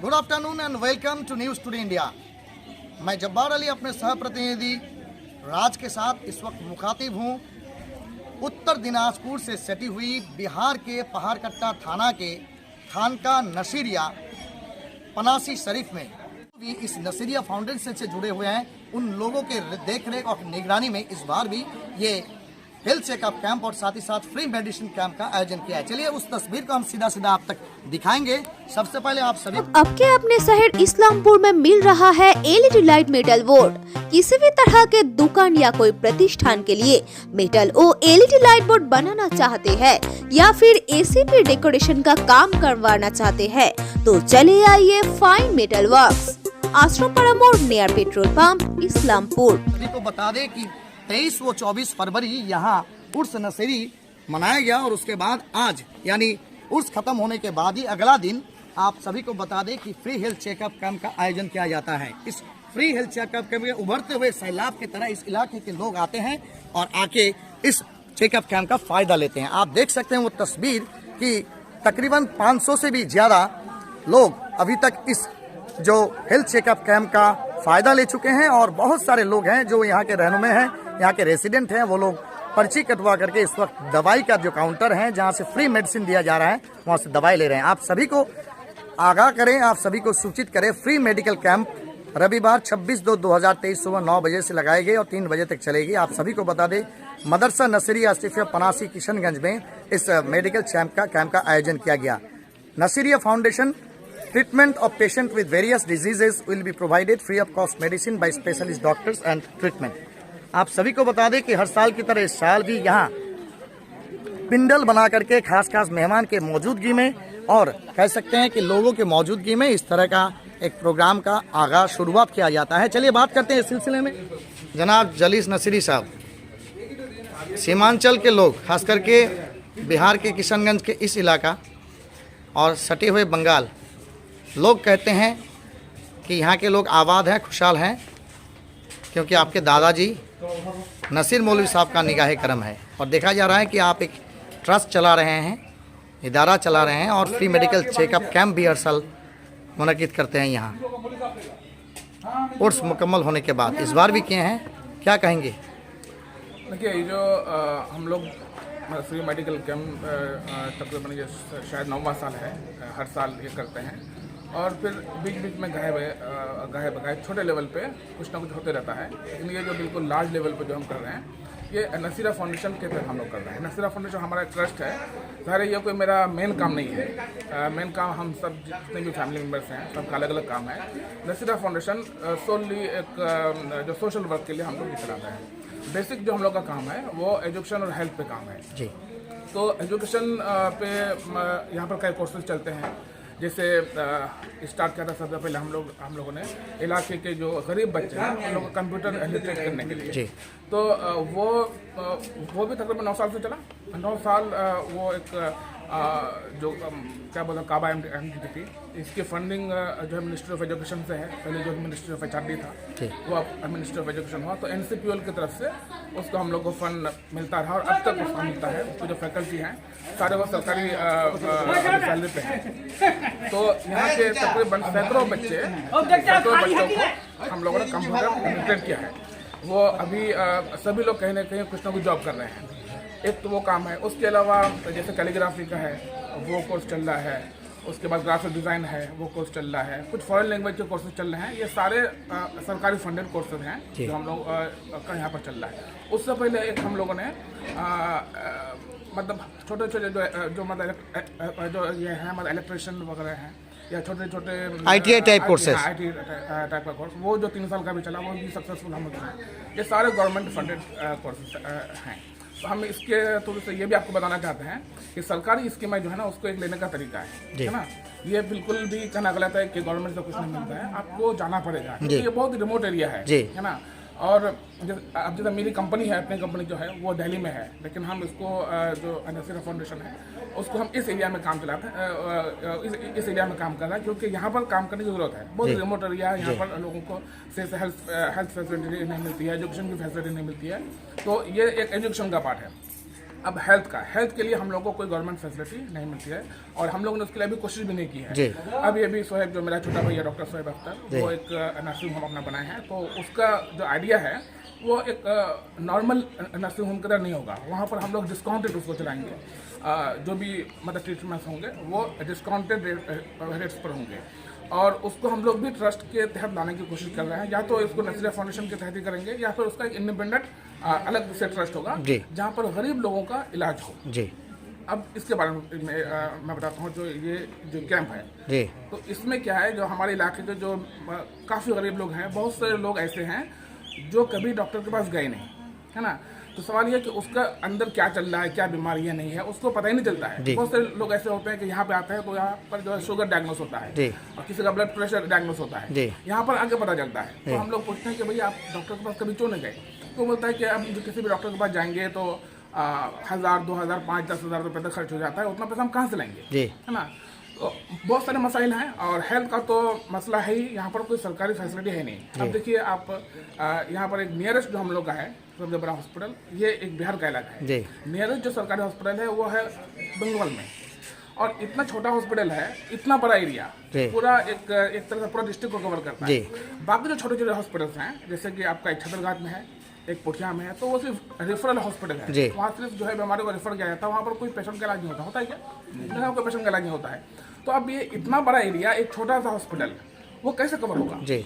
Good afternoon and welcome to News Today India. मैं जब्बार अली अपने सह प्रतिनिधि राज के साथ इस वक्त मुखातिब हूँ उत्तर दिनाजपुर से सटी हुई बिहार के पहाड़कट्टा थाना के खानका नसीरिया पनासी शरीफ में भी इस नसीरिया फाउंडेशन से जुड़े हुए हैं। उन लोगों के देखरेख और निगरानी में इस बार भी ये हेल्थ चेकअप कैंप और साथ ही साथ फ्री मेडिसिन कैंप का आयोजन किया है। चलिए उस तस्वीर को हम सीधा आप तक दिखाएंगे। सबसे पहले आप सभी अब के अपने शहर इस्लामपुर में मिल रहा है एलईडी लाइट मेटल बोर्ड। किसी भी तरह के दुकान या कोई प्रतिष्ठान के लिए मेटल और एलईडी लाइट बोर्ड बनाना चाहते हैं या फिर एसीपी डेकोरेशन का काम करवाना चाहते हैं तो चले आइए फाइन मेटल वर्क्स, आश्रमपाड़ा मोड़ नियर पेट्रोल पंप, इस्लामपुर। सभी को बता दें कि 23 व 24 फरवरी यहाँ उर्स नसीरी मनाया गया और उसके बाद आज यानी उर्स खत्म होने के बाद ही अगला दिन आप सभी को बता दें कि फ्री हेल्थ चेकअप कैंप का आयोजन किया जाता है। इस फ्री हेल्थ चेकअप कैंप में उभरते हुए सैलाब की तरह इस इलाके के लोग आते हैं और आके इस चेकअप कैंप का फायदा लेते हैं। आप देख सकते हैं वो तस्वीर कि तकरीबन 500 से भी ज्यादा लोग अभी तक इस जो हेल्थ चेकअप कैंप का फायदा ले चुके हैं और बहुत सारे लोग हैं जो यहाँ के रहनुमे हैं, यहाँ के रेसिडेंट हैं, वो लोग पर्ची कटवा करके इस वक्त दवाई का जो काउंटर है जहाँ से फ्री मेडिसिन दिया जा रहा है वहाँ से दवाई ले रहे हैं। आप सभी को आगाह करें, आप सभी को सूचित करें, फ्री मेडिकल कैंप रविवार 26/2/2023 सुबह 9 बजे से लगाई गई और 3 बजे तक चलेगी। आप सभी को बता दें मदरसा नसीरिया आसिफिया पनासी किशनगंज में इस मेडिकल कैंप का आयोजन किया गया। नसीरिया foundation treatment of patient with various diseases will be provided free of cost medicine by specialist doctors and treatment। आप सभी को बता दें कि हर साल की तरह इस साल भी यहाँ पिंडल बना करके खास मेहमान के मौजूदगी में और कह सकते हैं कि लोगों के मौजूदगी में इस तरह का एक प्रोग्राम का आगाज शुरुआत किया जाता है। चलिए बात करते हैं इस सिलसिले में। जनाब जलीस नसीरी साहब, सीमांचल के लोग खास करके बिहार के किशनगंज के इस इलाका और सटे हुए बंगाल लोग कहते हैं कि यहाँ के लोग आबाद हैं, खुशहाल हैं क्योंकि आपके दादाजी नसीर मौलवी साहब का निगाह करम है और देखा जा रहा है कि आप एक ट्रस्ट चला रहे हैं, इदारा चला रहे हैं और फ्री मेडिकल चेकअप कैंप भी हर साल मुनक़िद करते हैं। यहाँ कोर्स मुकम्मल होने के बाद इस बार भी किए हैं, क्या कहेंगे? देखिए ये जो हम लोग फ्री मेडिकल कैंप तकरीबन ये शायद 9वां साल है, हर साल ये करते हैं और फिर बीच बीच में गाहे बगाहे छोटे लेवल पे कुछ ना कुछ होते रहता है। लेकिन ये जो बिल्कुल लार्ज लेवल पे जो हम कर रहे हैं ये नसीरा फाउंडेशन के तहत हम लोग कर रहे हैं। नसीरा फाउंडेशन हमारा ट्रस्ट है, ज़ाहिर ये कोई मेरा मेन काम नहीं है। मेन काम हम सब जितने भी फैमिली मेम्बर्स हैं सबका अलग अलग काम है। नसीरा फाउंडेशन सोनली एक जो सोशल वर्क के लिए हम लोग ये चलाते हैं। बेसिक जो हम लोग का काम है वो एजुकेशन और हेल्थ पे काम है जी। तो एजुकेशन पे यहाँ पर कई कोर्सेज चलते हैं। जैसे स्टार्ट किया था सबसे पहले हम लोगों ने इलाके के जो गरीब बच्चे हैं उन लोगों को कंप्यूटर लिटरेट करने के लिए जी। तो वो भी तकरीबन 9 साल से चला। 9 साल वो एक जो क्या बोलते हैं काबा एमटीटी थी, इसकी फंडिंग जो है मिनिस्ट्री ऑफ एजुकेशन से है। पहले जो मिनिस्ट्री ऑफ एचआरडी था वो अब मिनिस्ट्री ऑफ एजुकेशन हुआ, तो एनसीपीएल की तरफ से उसको हम लोग को फंड मिलता रहा और अब तक उसको मिलता है। उसको जो फैकल्टी हैं सारे वो सरकारी सैलरी पे हैं। तो यहाँ के तकरीबन सैकड़ों बच्चों को हम लोगों ने कंप्यूटर लिटरेट किया है। वो अभी सभी लोग कहीं ना कहीं कुछ ना कुछ जॉब कर रहे हैं। एक तो वो काम है, उसके अलावा जैसे कैलीग्राफी का है वो कोर्स चल रहा है, उसके बाद ग्राफिक डिज़ाइन है वो कोर्स चल रहा है, कुछ फॉरेन लैंग्वेज के कोर्सेज चल रहे हैं। ये सारे सरकारी फंडेड कोर्सेज हैं जो हम लोग का यहाँ पर चल रहा है। उससे पहले एक हम लोगों ने मतलब छोटे छोटे जो मतलब जो ये हैं मतलब इलेक्ट्रिशियन वगैरह हैं या छोटे छोटे ITI type courses, IT type का कोर्स वो जो 3 साल का भी चला वो भी सक्सेसफुल हम लोग हैं। ये सारे गवर्नमेंट फंडेड कोर्सेज हैं। तो हम इसके थ्रू से ये भी आपको बताना चाहते हैं कि सरकारी स्कीमें जो है ना उसको एक लेने का तरीका है ना। ये बिल्कुल भी कहना गलत है कि गवर्नमेंट से कुछ नहीं मिलता है, आपको जाना पड़ेगा क्योंकि ये बहुत रिमोट एरिया है ना। और अब जैसे मेरी कंपनी है, अपनी कंपनी जो है वो दिल्ली में है, लेकिन हम इसको जो नसीरा फाउंडेशन है उसको हम इस एरिया में काम चलाते हैं, इस एरिया में काम कर रहा है क्योंकि यहाँ पर काम करने की ज़रूरत है। बहुत रिमोट एरिया है, यहाँ पर लोगों को से हेल्थ फैसिलिटी नहीं मिलती है, एजुकेशन की फैसिलिटी नहीं मिलती है। तो ये एक एजुकेशन का पार्ट है। अब हेल्थ के लिए हम लोगों को कोई गवर्नमेंट फैसिलिटी नहीं मिलती है और हम लोगों ने उसके लिए अभी कोशिश भी नहीं की है। अब ये भी सोहेब, जो मेरा छोटा भैया डॉक्टर सोहेब अख्तर, वो एक नर्सिंग होम अपना बनाए हैं, तो उसका जो आइडिया है वो एक नॉर्मल नर्सिंग होम की तरह नहीं होगा। वहाँ पर हम लोग डिस्काउंटेड उसको चलाएंगे, जो भी मतलब ट्रीटमेंट्स होंगे वो डिस्काउंटेड रेट्स पर होंगे और उसको हम लोग भी ट्रस्ट के तहत लाने की कोशिश कर रहे हैं। या तो इसको नसीरिया फाउंडेशन के तहत ही करेंगे या फिर उसका एक इंडिपेंडेंट अलग से ट्रस्ट होगा जहाँ पर गरीब लोगों का इलाज हो जी। अब इसके बारे में मैं बताता हूँ, जो कैंप है तो इसमें क्या है, जो हमारे इलाके के जो काफ़ी गरीब लोग हैं, बहुत सारे लोग ऐसे हैं जो कभी डॉक्टर के पास गए नहीं, है ना। तो सवाल ये है कि उसका अंदर क्या चल रहा है, क्या बीमारियां नहीं है, उसको पता ही नहीं चलता है। बहुत सारे लोग ऐसे होते हैं कि यहाँ पे आते हैं तो यहाँ पर जो है शुगर डायग्नोस होता है और किसी का ब्लड प्रेशर डायग्नोस होता है, यहाँ पर आगे पता चलता है। तो हम लोग पूछते हैं कि भैया आप डॉक्टर के पास कभी क्यों नहीं गए, तो बोलता है कि अब किसी भी डॉक्टर के पास जाएंगे तो 1000, 2000, 5, 10,000 रुपये तक खर्च हो जाता है, उतना पैसा हम कहाँ से लेंगे, है ना। तो बहुत सारे मसाइल हैं और हेल्थ का तो मसला है ही, यहाँ पर कोई सरकारी फैसिलिटी है नहीं। अब देखिए आप यहाँ पर एक नियरेस्ट जो हम लोग का है सबसे बड़ा हॉस्पिटल, ये एक बिहार का इलाका है। नियरेस्ट जो सरकारी हॉस्पिटल है वो है बंगवाल में और इतना छोटा हॉस्पिटल है, इतना बड़ा एरिया, पूरा एक तरह से पूरा डिस्ट्रिक्ट को कवर करता है। बाकी जो छोटे छोटे हॉस्पिटल्स हैं, जैसे कि आपका एक छतरघाट में है, एक पुठिया में है, तो वो सिर्फ रेफरल हॉस्पिटल है, वहाँ सिर्फ जो है बीमारी को रेफर किया जाता है, वहाँ पर कोई पेशेंट का इलाज नहीं होता है क्या, कोई पेशेंट का इलाज नहीं होता है। तो अब ये इतना बड़ा एरिया, एक छोटा सा हॉस्पिटल, वो कैसे कवर होगा जी।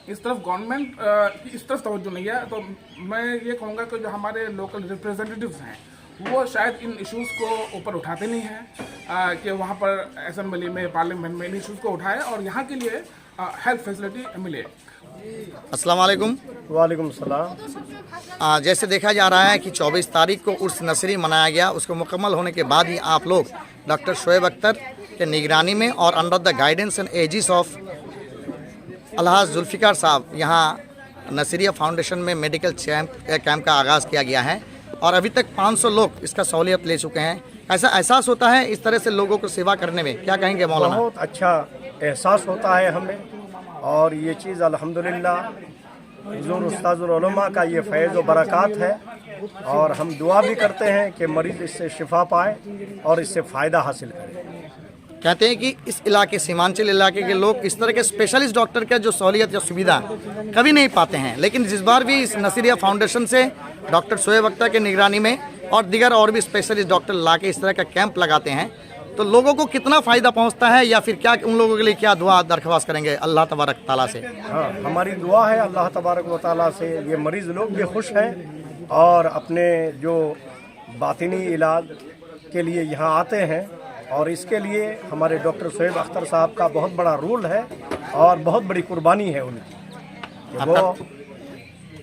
इस तरफ गवर्नमेंट की इस तरफ तवज्जो नहीं है। तो मैं ये कहूँगा कि जो हमारे लोकल रिप्रेजेंटेटिव्स हैं वो शायद इन इश्यूज़ को ऊपर उठाते नहीं हैं कि वहाँ पर असेंबली में, पार्लियामेंट में इन इश्यूज़ को उठाए और यहाँ के लिए हेल्थ फैसिलिटी मिले। अस्सलाम वालेकुम। वालेकुम सलाम। जैसे देखा जा रहा है कि 24 तारीख को उर्स नसरी मनाया गया, उसको मुकम्मल होने के बाद ही आप लोग डॉक्टर शोएब अख्तर के निगरानी में और under the guidance and aegis of Alhaj Zulfiqar साहब यहाँ नसरिया फाउंडेशन में मेडिकल कैंप का आगाज़ किया गया है और अभी तक 500 लोग इसका सहूलियत ले चुके हैं। ऐसा एहसास होता है इस तरह से लोगों को सेवा करने में, क्या कहेंगे मौलाना? बहुत अच्छा एहसास होता है हमें और ये चीज़ अल्हम्दुलिल्लाह हुज़ूर उस्ताज़ुल उलमा का ये फैज़ व बरक़ात है और हम दुआ भी करते हैं कि मरीज़ इससे शिफा पाए और इससे फ़ायदा हासिल करे। कहते हैं कि इस इलाके, सीमांचल इलाके के लोग इस तरह के स्पेशलिस्ट डॉक्टर का जो सहूलियत या सुविधा कभी नहीं पाते हैं, लेकिन जिस बार भी इस नसरिया फाउंडेशन से डॉक्टर शोएब अख्तर के निगरानी में और दीगर और भी स्पेशलिस्ट डॉक्टर ला के इस तरह का कैंप लगाते हैं तो लोगों को कितना फ़ायदा पहुंचता है या फिर क्या उन लोगों के लिए क्या दुआ दरख्वास्त करेंगे अल्लाह तबारक ताला से? हाँ, हमारी दुआ है अल्लाह तबारक व ताला से ये मरीज़ लोग भी खुश हैं और अपने जो बातिनी इलाज के लिए यहाँ आते हैं और इसके लिए हमारे डॉक्टर शोएब अख्तर साहब का बहुत बड़ा रोल है और बहुत बड़ी कुर्बानी है उनकी। वो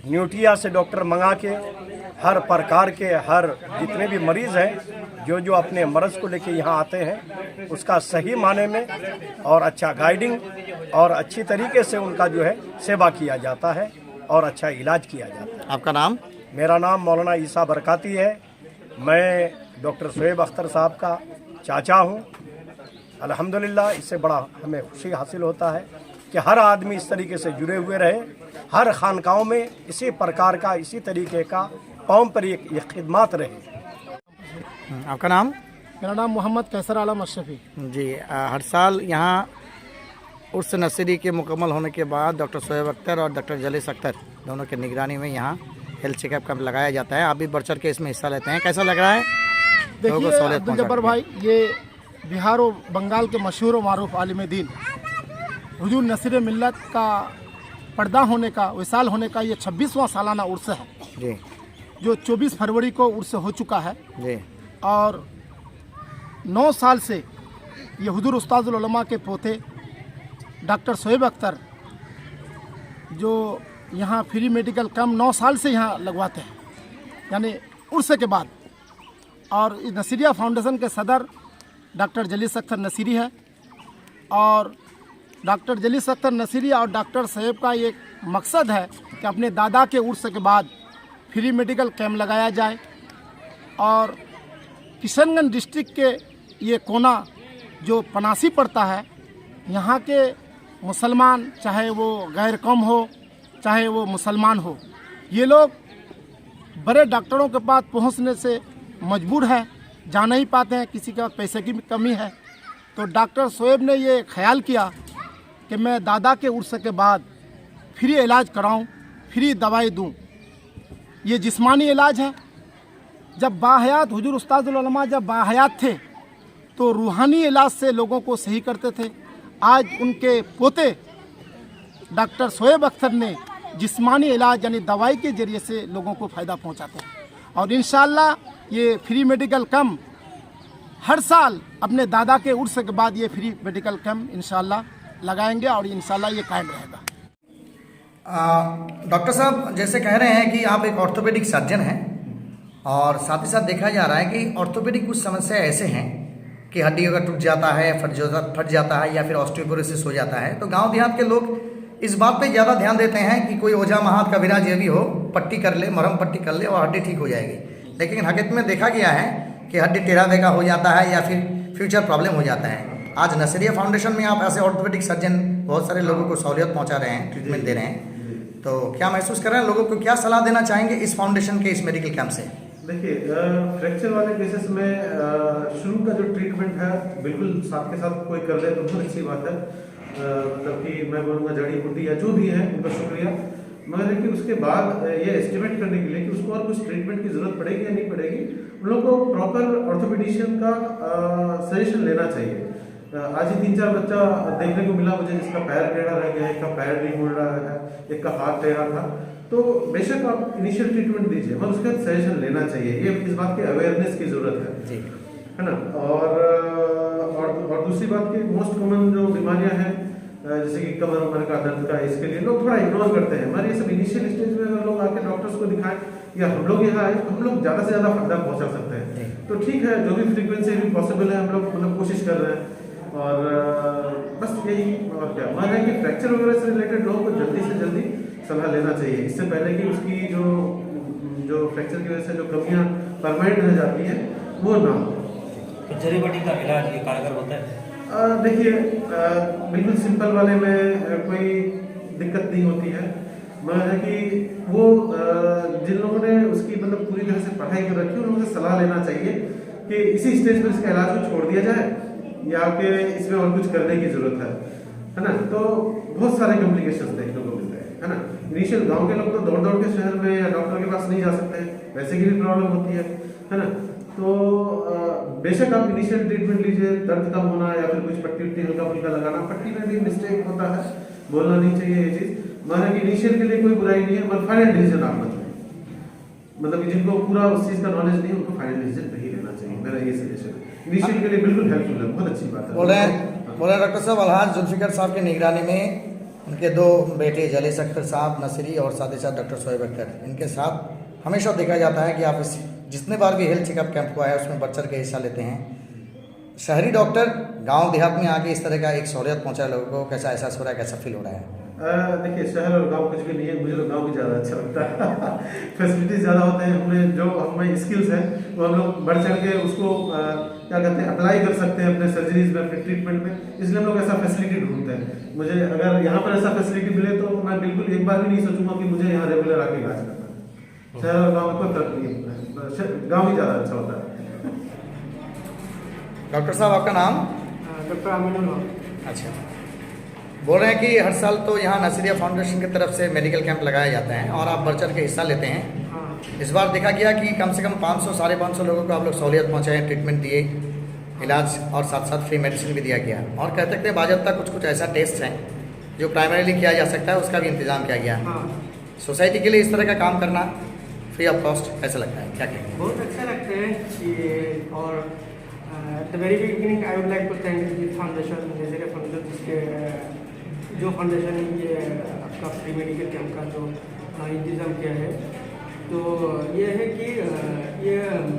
न्यूटिया से डॉक्टर मंगा के हर प्रकार के हर जितने भी मरीज़ हैं जो अपने मर्ज़ को लेके यहाँ आते हैं उसका सही माने में और अच्छा गाइडिंग और अच्छी तरीके से उनका जो है सेवा किया जाता है और अच्छा इलाज किया जाता है। आपका नाम? मेरा नाम मौलाना ईसा बरकाती है। मैं डॉक्टर शोएब अख्तर साहब का चाचा हूँ। अल्हम्दुलिल्लाह इससे बड़ा हमें खुशी हासिल होता है कि हर आदमी इस तरीके से जुड़े हुए रहे, हर खानकाओं में इसी प्रकार का इसी तरीके का पारंपरिक ये खिदमत रहे। आपका नाम? मेरा नाम मोहम्मद कैसर आलम अशरफी जी। हर साल यहाँ उर्स नसरी के मुकम्मल होने के बाद डॉक्टर शोएब अख्तर और डॉक्टर जलीस अख्तर दोनों के निगरानी में यहाँ हेल्थ चेकअप कैंप लगाया जाता है। आप भी बढ़ चढ़ के इसमें हिस्सा लेते हैं, कैसा लग रहा है? देखिए अब्दुल जब्बार भाई, ये बिहार और बंगाल के मशहूर और मारूफ आलिम दीन हुजूर नसीर मिल्लत का पर्दा होने का, विसाल होने का ये 26वां सालाना उर्स है जी, जो 24 फरवरी को उर्स हो चुका है जी। और 9 साल से ये हुजूर उस्ताजुल उलमा के पोते डॉक्टर शोएब अख्तर जो यहाँ फ्री मेडिकल कैंप 9 साल से यहाँ लगवाते हैं, यानी उर्स के बाद। और इस नसीरिया फाउंडेशन के सदर डॉक्टर जलीस अख्तर नसीरी है और डॉक्टर जलीस अख्तर नसीरी और डॉक्टर शोएब का एक मकसद है कि अपने दादा के उर्स के बाद फ्री मेडिकल कैंप लगाया जाए। और किशनगंज डिस्ट्रिक्ट के ये कोना जो पनासी पड़ता है, यहाँ के मुसलमान, चाहे वो गैर कौम हो चाहे वो मुसलमान हो, ये लोग बड़े डॉक्टरों के पास पहुँचने से मजबूर हैं, जा नहीं पाते हैं, किसी के पास पैसे की कमी है। तो डॉक्टर शोएब ने ये ख्याल किया कि मैं दादा के उर्स के बाद फ्री इलाज कराऊं, फ्री दवाई दूं। ये जिस्मानी इलाज है। जब बाहयात हुजूर उस्तादुल उलमा जब बाहयात थे तो रूहानी इलाज से लोगों को सही करते थे। आज उनके पोते डॉक्टर शोएब अख्तर ने जिस्मानी इलाज यानी दवाई के ज़रिए से लोगों को फ़ायदा पहुंचाते हैं। और इंशाअल्लाह ये फ्री मेडिकल कैंप हर साल अपने दादा के उर्स के बाद ये फ्री मेडिकल कैंप इंशाअल्लाह लगाएंगे और इंशाअल्लाह ये कायम रहेगा। डॉक्टर साहब जैसे कह रहे हैं कि आप एक ऑर्थोपेडिक सर्जन हैं और साथ ही साथ देखा जा रहा है कि ऑर्थोपेडिक कुछ समस्या ऐसे हैं कि हड्डी अगर टूट जाता है, फट जाता है या फिर ऑस्टियोपोरोसिस हो जाता है, तो गांव देहात के लोग इस बात पे ज़्यादा ध्यान देते हैं कि कोई ओझा महात कबीराज ये भी हो, पट्टी कर ले, मरहम पट्टी कर ले और हड्डी ठीक हो जाएगी। लेकिन हकीकत में देखा गया है कि हड्डी टेढ़ा बेका हो जाता है या फिर फ्यूचर प्रॉब्लम हो जाता है। आज नसरिया फाउंडेशन में आप ऐसे ऑर्थोपेडिक सर्जन बहुत सारे लोगों को सहूलियत पहुँचा रहे हैं, ट्रीटमेंट दे रहे हैं, तो क्या महसूस कर रहे हैं, लोगों को क्या सलाह देना चाहेंगे इस फाउंडेशन के इस मेडिकल कैंप से? देखिए, फ्रैक्चर वाले केसेस में शुरू का जो ट्रीटमेंट है बिल्कुल साथ के साथ कोई कर ले तो बहुत अच्छी बात है। मतलब कि मैं बोलूँगा जड़ी बूटी या जो भी है उनका शुक्रिया, मगर देखिए उसके बाद ये एस्टिमेट करने के लिए कि उसको और कुछ ट्रीटमेंट की ज़रूरत पड़ेगी या नहीं पड़ेगी, उन लोगों को प्रॉपर ऑर्थोपेडिशियन का सजेशन लेना चाहिए। आज ही 3-4 बच्चा देखने को मिला मुझे जिसका पैर टेढ़ा रह गया, एक का पैर नहीं मुड़ रहा है, एक का हाथ टेढ़ा था। तो बेशक आप इनिशियल ट्रीटमेंट दीजिए मगर उसका सजेशन लेना चाहिए, ये इस बात की अवेयरनेस की ज़रूरत है ना। और दूसरी बात की मोस्ट कॉमन जो बीमारियां हैं जैसे कि कमर उमर का दर्द का, इसके लिए लोग थोड़ा इग्नोर करते हैं। हमारे ये सब इनिशियल स्टेज में अगर लोग आके डॉक्टर्स को दिखाएं या हम लोग यहाँ आए तो हम लोग ज़्यादा से ज़्यादा फायदा पहुँचा सकते हैं। तो ठीक है, जो भी फ्रीक्वेंसी भी पॉसिबल है हम लोग मतलब कोशिश कर रहे हैं। और बस यही और क्या मान है कि फ्रैक्चर वगैरह से रिलेटेड लोगों को जल्दी से जल्दी सलाह लेना चाहिए, इससे पहले कि उसकी जो फ्रैक्चर की वजह से जो कमियाँ परमानेंट रह जाती हैं वो ना हो। जड़ी बूटी का इलाज ये कारगर होता है? देखिए, बिल्कुल सिंपल वाले में कोई दिक्कत नहीं होती है, मगर है कि वो जिन लोगों ने उसकी मतलब पूरी तरह से पढ़ाई कर रखी है उनको सलाह लेना चाहिए कि इसी स्टेज पर इसका इलाज को छोड़ दिया जाए या कि इसमें और कुछ करने की जरूरत है ना। तो बहुत सारे कॉम्प्लिकेशंस देखने को मिलते हैं, है ना। इनिशियल गांव के लोग तो दौड़ दौड़ के शहर में या डॉक्टर के पास नहीं जा सकते, वैसे की भी प्रॉब्लम होती है ना। तो बेशक आप इनिशियल ट्रीटमेंट लीजिए, दर्द कम होना या फिर कुछ पट्टी उट्टी हल्का फुल्का लगाना, पट्टी में भी मिस्टेक होता है, बोलना नहीं चाहिए ये चीज़, माना कि इनिशियल के लिए कोई बुराई नहीं है, मगर फाइनल डिसीजन आप मत लें। मतलब कि जिनको पूरा उस चीज़ का नॉलेज नहीं है उनको फाइनल डिसीजन नहीं लेना चाहिए, मेरा ये सजेशन है। इनिशियल के लिए बिल्कुल हेल्पफुल है, बहुत अच्छी बात है। बोल रहे हैं डॉक्टर साहब अलहाज जुल्फिकर साहब की निगरानी में उनके 2 बेटे जलीस अख्तर साहब नसरी और साथ ही साथ डॉक्टर शोएब अख्तर, इनके साथ हमेशा देखा जाता है कि आप इस जितने बार भी हेल्थ चेकअप कैंप हुआ है उसमें बढ़ चढ़ के हिस्सा लेते हैं। शहरी डॉक्टर गांव देहात में आके इस तरह का एक सहूलियत पहुंचा लोगों को, कैसा एहसास हो रहा है, कैसा फील हो रहा है? देखिए, शहर और गांव कुछ भी नहीं है, मुझे तो गांव ही ज़्यादा अच्छा लगता है। फैसिलिटीज ज़्यादा होते हैं, हमें जो हमें स्किल्स हैं वो हम लोग बढ़ चढ़ के उसको क्या कहते हैं अप्लाई कर सकते हैं अपने सर्जरीज में, अपने ट्रीटमेंट में, इसलिए हम लोग ऐसा फैसिलिटी ढूंढते हैं। मुझे अगर यहाँ पर ऐसा फैसिलिटी मिले तो मैं बिल्कुल एक बार भी नहीं सोचूंगा कि मुझे यहाँ रेगुलर आके इलाज करना है। शहर और गाँव में कोई फर्क नहीं है, गाँव ही ज़्यादा अच्छा होता है। डॉक्टर साहब आपका नाम? डॉक्टर अमीनुल हक। अच्छा, बोल रहे हैं कि हर साल तो यहाँ नसरिया फाउंडेशन की तरफ से मेडिकल कैंप लगाया जाता है और आप बढ़ चढ़ के हिस्सा लेते हैं। इस बार देखा गया कि कम से कम 500-550 लोगों को आप लोग सहूलियत पहुँचाए, ट्रीटमेंट दिए, इलाज और साथ साथ फ्री मेडिसिन भी दिया गया। और कह सकते हैं बाज़ाब्ता कुछ ऐसा टेस्ट हैं जो प्राइमरीली किया जा सकता है, उसका भी इंतजाम किया गया। सोसाइटी के लिए इस तरह का काम करना फ्री ऑफ कॉस्ट कैसा लगता है, क्या कहेंगे? बहुत अच्छा लगता है कि और at the very beginning I would like to thank this foundation, Nasriya foundation, जिसके जो फाउंडेशन ये आपका फ्री मेडिकल कैंप का जो इंतज़ाम किया है। तो ये है कि ये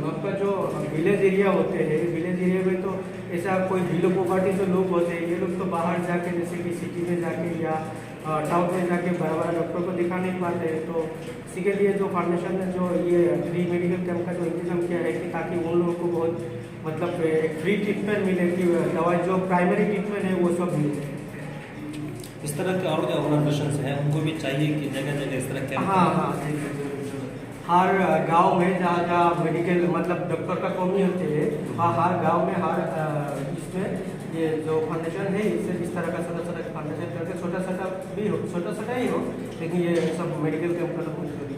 आपका जो विलेज एरिया होते हैं, विलेज एरिया में तो ऐसा कोई बिलो पॉवर्टी जो लोग होते हैं, ये लोग तो बाहर जाके जैसे कि सिटी में जाके या टाउन में जाके बड़ा बड़ा डॉक्टर को दिखा नहीं पाते हैं। तो इसी के लिए जो फाउंडेशन ने जो ये फ्री मेडिकल कैंप का जो इंतजाम किया है कि ताकि उन लोगों को बहुत मतलब एक फ्री ट्रीटमेंट मिले, कि दवाई जो प्राइमरी ट्रीटमेंट है वो सब मिले। इस तरह के और जो ऑर्गेनाइजेशन हैं उनको भी चाहिए कि जगह जगह इस तरह के हाँ, हर गांव में जहाँ जहाँ मेडिकल मतलब डॉक्टर वर्कर का कमी होती है, और हर गांव में हर इसमें ये जो फाउंडेशन है इससे इस तरह का छोटा छोटा फाउंडेशन करके छोटा छोटा ही हो, लेकिन ये सब मेडिकल कैंप करना बहुत जरूरी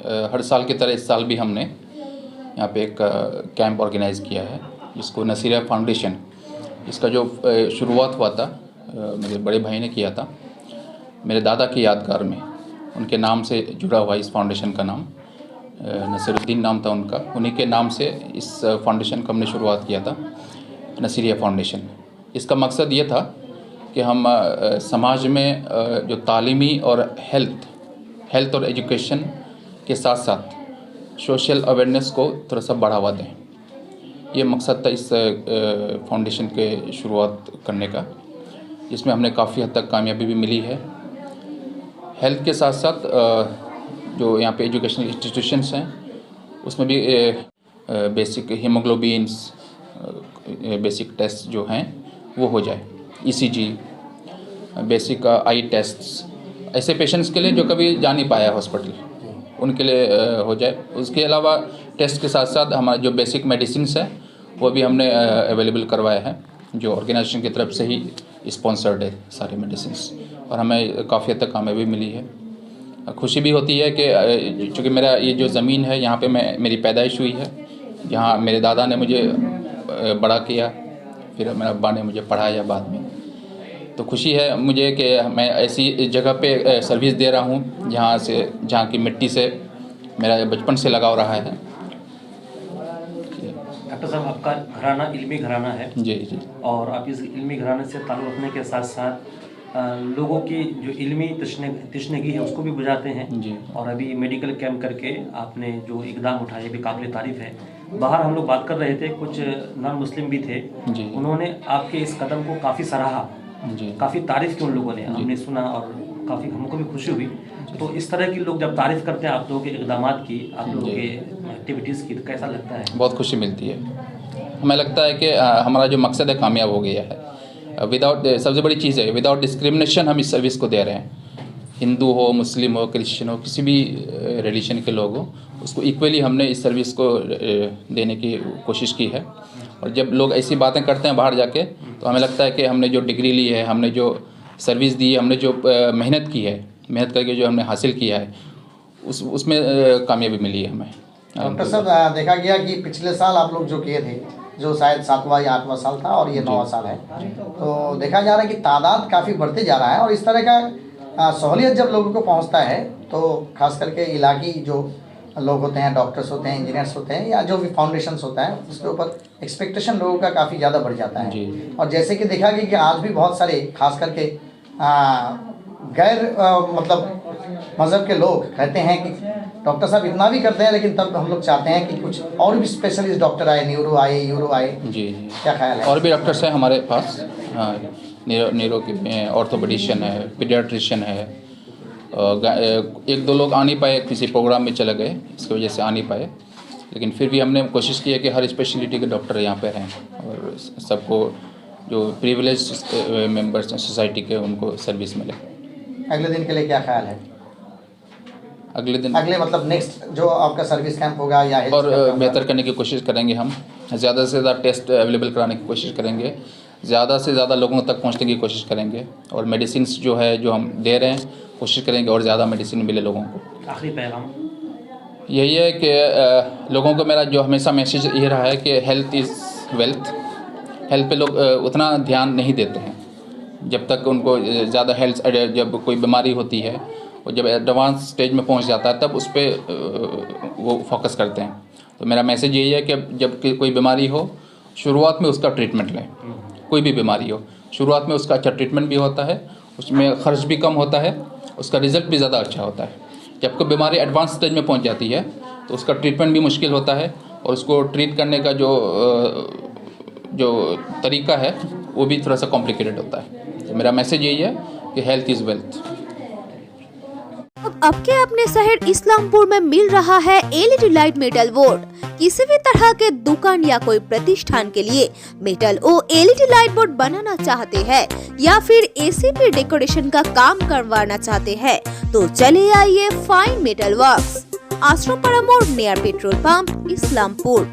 है। हर साल की तरह इस साल भी हमने यहाँ पे एक कैंप ऑर्गेनाइज़ किया है, जिसको नसीरिया फाउंडेशन, इसका जो शुरुआत हुआ था मेरे बड़े भाई ने किया था, मेरे दादा की यादगार में, उनके नाम से जुड़ा हुआ इस फाउंडेशन का नाम नसीरुद्दीन नाम था उनका, उन्हीं के नाम से इस फाउंडेशन का हमने शुरुआत किया था, नसीरिया फाउंडेशन। इसका मकसद ये था कि हम समाज में जो तालीमी और हेल्थ और एजुकेशन के साथ साथ सोशल अवेयरनेस को थोड़ा सा बढ़ावा दें। ये मकसद था इस फाउंडेशन के शुरुआत करने का, जिसमें हमने काफ़ी हद तक कामयाबी भी मिली है। हेल्थ के साथ साथ जो यहाँ पे एजुकेशनल इंस्टीट्यूशंस हैं उसमें भी बेसिक हीमोग्लोबिन्स, बेसिक टेस्ट जो हैं वो हो जाए, ECG, बेसिक आई टेस्ट्स, ऐसे पेशेंट्स के लिए जो कभी जा नहीं पाया हॉस्पिटल, उनके लिए हो जाए। उसके अलावा टेस्ट के साथ साथ हमारे जो बेसिक मेडिसिन्स हैं वो भी हमने अवेलेबल करवाया है, जो ऑर्गेनाइजेशन की तरफ से ही स्पॉन्सर्ड है सारे मेडिसिन्स, और हमें काफ़ी हद तक कामयाबी मिली है। खुशी भी होती है कि चूँकि मेरा ये जो ज़मीन है यहाँ पे मेरी पैदाइश हुई है, जहाँ मेरे दादा ने मुझे बड़ा किया, फिर मेरे अब्बा ने मुझे पढ़ाया बाद में। तो खुशी है मुझे कि मैं ऐसी जगह पे सर्विस दे रहा हूँ जहाँ की मिट्टी से मेरा बचपन से लगाव रहा है। डॉक्टर साहब, आपका घराना इल्मी घराना है जी जी, और आप इस इल्मी घराने से ताल्लुक़ रखने के साथ साथ लोगों की जो इल्मी तशनगी है उसको भी बुझाते हैं जी। और अभी मेडिकल कैंप करके आपने जो इकदाम उठाए भी काबिल तारीफ़ है। बाहर हम लोग बात कर रहे थे, कुछ नॉन मुस्लिम भी थे जी। उन्होंने आपके इस कदम को काफ़ी सराहा जी, काफ़ी तारीफ़ की उन लोगों ने, हमने सुना और काफ़ी हमको भी खुशी हुई। तो इस तरह के लोग जब तारीफ़ करते हैं आप लोगों के इक़दामात की, आप लोगों के एक्टिविटीज़ की, तो कैसा लगता है? बहुत खुशी मिलती है। हमें लगता है कि हमारा जो मकसद है कामयाब हो गया है। विदाउट, सबसे बड़ी चीज़ है, विदाउट डिस्क्रिमिनेशन हम इस सर्विस को दे रहे हैं। हिंदू हो, मुस्लिम हो, क्रिश्चियन हो, किसी भी रिलीजन के लोग हो, उसको इक्वली हमने इस सर्विस को देने की कोशिश की है। और जब लोग ऐसी बातें करते हैं बाहर जाके, तो हमें लगता है कि हमने जो डिग्री ली है, हमने जो सर्विस दी है, हमने जो मेहनत की है, मेहनत करके जो हमने हासिल किया है, उसमें कामयाबी मिली है हमें। डॉक्टर साहब, देखा गया कि पिछले साल आप लोग जो किए थे, जो शायद 7वां या 8वां साल था और ये 9वां साल है, तो देखा जा रहा है कि तादाद काफ़ी बढ़ते जा रहा है। और इस तरह का सहूलियत जब लोगों को पहुंचता है, तो खास करके इलाकी जो लोग होते हैं, डॉक्टर्स होते हैं, इंजीनियर्स होते हैं, या जो भी फाउंडेशंस होता है, उसके ऊपर एक्सपेक्टेशन लोगों का काफ़ी ज़्यादा बढ़ जाता है। और जैसे कि देखा गया कि आज भी बहुत सारे खास करके गैर मतलब मज़हब के लोग कहते हैं कि डॉक्टर साहब इतना भी करते हैं, लेकिन तब हम लोग चाहते हैं कि कुछ और भी स्पेशलिस्ट डॉक्टर आए, न्यूरो आए, यूरो आए। जी, क्या ख्याल है? और भी डॉक्टर्स हैं हमारे पास, हाँ, न्यूरो के ऑर्थोपेडिशियन है, पीडियाट्रिशियन है। एक दो लोग आ नहीं पाए, किसी प्रोग्राम में चले गए, इसकी वजह से आ नहीं पाए, लेकिन फिर भी हमने कोशिश की है कि हर स्पेशलिटी के डॉक्टर यहाँ पे रहें और सबको जो प्रिविलेज मेंबर्स हैं सोसाइटी के, उनको सर्विस मिले। अगले दिन के लिए क्या ख्याल है? अगले मतलब नेक्स्ट जो आपका सर्विस कैंप होगा या और बेहतर करने की कोशिश करेंगे। हम ज़्यादा से ज़्यादा टेस्ट अवेलेबल कराने की कोशिश करेंगे, ज़्यादा से ज़्यादा लोगों तक पहुंचने की कोशिश करेंगे, और मेडिसिन जो है जो हम दे रहे हैं, कोशिश करेंगे और ज़्यादा मेडिसिन मिले लोगों को। आखिरी पैगाम यही है कि लोगों को मेरा जो हमेशा मैसेज ये रहा है कि हेल्थ इज़ वेल्थ। हेल्थ पे लोग उतना ध्यान नहीं देते हैं, जब तक उनको ज़्यादा हेल्थ, जब कोई बीमारी होती है और जब एडवांस स्टेज में पहुंच जाता है, तब उस पर वो फोकस करते हैं। तो मेरा मैसेज यही है कि जब कोई बीमारी हो, शुरुआत में उसका ट्रीटमेंट लें। कोई भी बीमारी हो, शुरुआत में उसका अच्छा ट्रीटमेंट भी होता है, उसमें खर्च भी कम होता है, उसका रिज़ल्ट भी ज़्यादा अच्छा होता है। जब कोई बीमारी एडवांस स्टेज में पहुंच जाती है, तो उसका ट्रीटमेंट भी मुश्किल होता है, और उसको ट्रीट करने का जो तरीका है वो भी थोड़ा सा कॉम्प्लिकेटेड होता है। तो मेरा मैसेज यही है कि हेल्थ इज़ वेल्थ। अब आपके अपने शहर इस्लामपुर में मिल रहा है एलईडी लाइट मेटल बोर्ड। किसी भी तरह के दुकान या कोई प्रतिष्ठान के लिए metal O LED light board बनाना चाहते हैं या फिर एसीपी डेकोरेशन का काम करवाना चाहते हैं, तो चले आइए फाइन मेटल वर्क्स। आश्रमपाड़ा मोड़ नियर पेट्रोल पंप, इस्लामपुर।